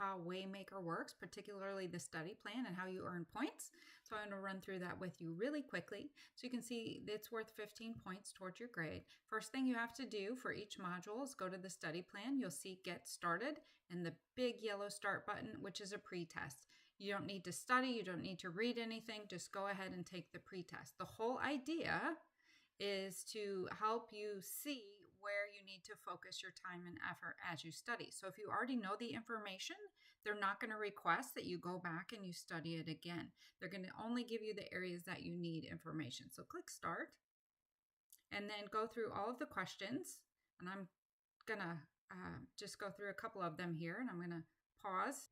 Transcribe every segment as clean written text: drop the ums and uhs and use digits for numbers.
how Waymaker works, particularly the study plan and how you earn points. So I'm going to run through that with you really quickly. So you can see it's worth 15 points towards your grade. First thing you have to do for each module is go to the study plan. You'll see Get Started and the big yellow Start button, which is a pre-test. You don't need to study. You don't need to read anything. Just go ahead and take the pre-test. The whole idea is to help you see where you need to focus your time and effort as you study. So if you already know the information, they're not going to request that you go back and you study it again. They're going to only give you the areas that you need information. So click Start and then go through all of the questions. And I'm going to just go through a couple of them here, and I'm going to pause.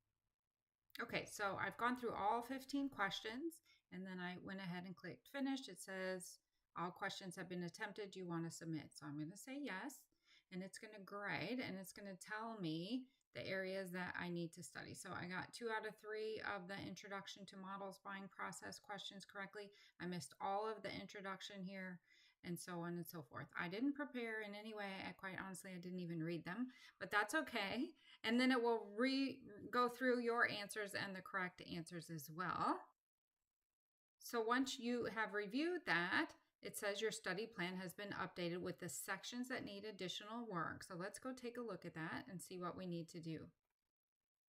Okay, so I've gone through all 15 questions, and then I went ahead and clicked Finish. It says all questions have been attempted. Do you want to submit? So I'm going to say yes, and it's going to grade, and it's going to tell me the areas that I need to study. So I got 2 out of 3 of the Introduction to Models Buying Process questions correctly. I missed all of the introduction here, and so on and so forth. I didn't prepare in any way. Quite honestly, I didn't even read them, but that's okay. And then it will go through your answers and the correct answers as well. So once you have reviewed that, it says your study plan has been updated with the sections that need additional work. So let's go take a look at that and see what we need to do.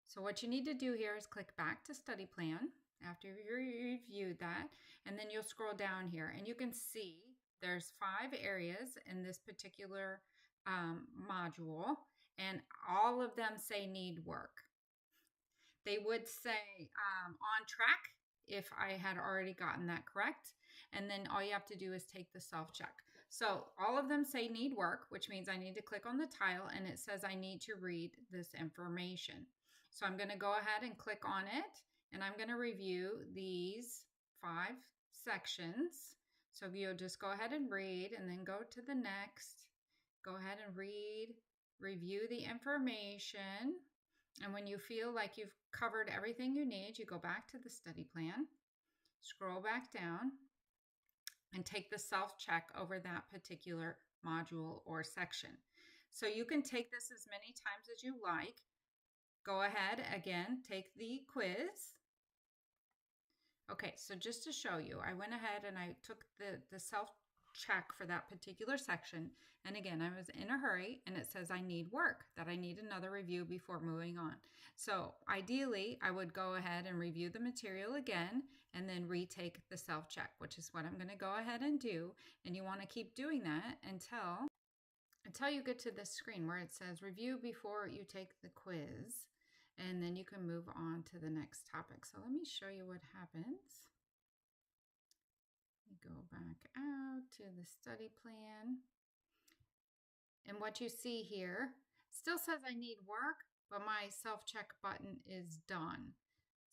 So what you need to do here is click back to study plan after you reviewed that, and then you'll scroll down here and you can see there's 5 areas in this particular module, and all of them say need work. They would say on track if I had already gotten that correct. And then all you have to do is take the self-check. So all of them say need work, which means I need to click on the tile, and it says I need to read this information. So I'm going to go ahead and click on it, and I'm going to review these 5 sections. So you'll just go ahead and read, and then go to the next. Go ahead and read, review the information. And when you feel like you've covered everything you need, you go back to the study plan, scroll back down, and take the self-check over that particular module or section. So you can take this as many times as you like. Go ahead, again, take the quiz. Okay, so just to show you, I went ahead and I took the self-check for that particular section. And again, I was in a hurry, and it says I need work, that I need another review before moving on. So ideally, I would go ahead and review the material again and then retake the self-check, which is what I'm going to go ahead and do. And you want to keep doing that until you get to this screen where it says review before you take the quiz. And then you can move on to the next topic. So let me show you what happens. Go back out to the study plan. And what you see here still says I need work, but my self-check button is done.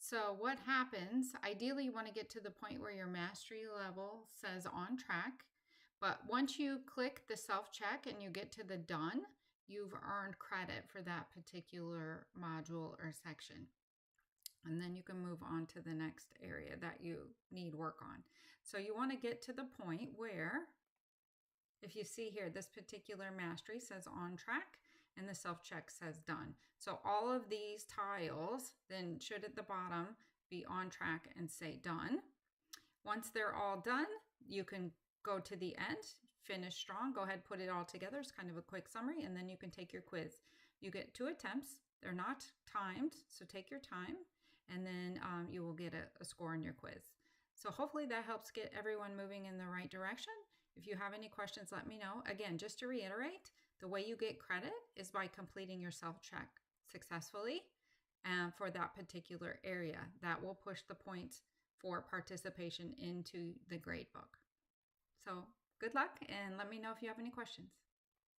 So what happens, ideally you want to get to the point where your mastery level says on track. But once you click the self-check and you get to the done, you've earned credit for that particular module or section. And then you can move on to the next area that you need work on. So you want to get to the point where, if you see here, this particular mastery says on track and the self-check says done. So all of these tiles then should at the bottom be on track and say done. Once they're all done, you can go to the end, finish strong, go ahead, put it all together. It's kind of a quick summary, and then you can take your quiz. You get 2 attempts. They're not timed, so take your time, and then you will get a score in your quiz. So hopefully that helps get everyone moving in the right direction. If you have any questions, let me know. Again, just to reiterate, the way you get credit is by completing your self-check successfully for that particular area. That will push the points for participation into the grade book. So good luck, and let me know if you have any questions.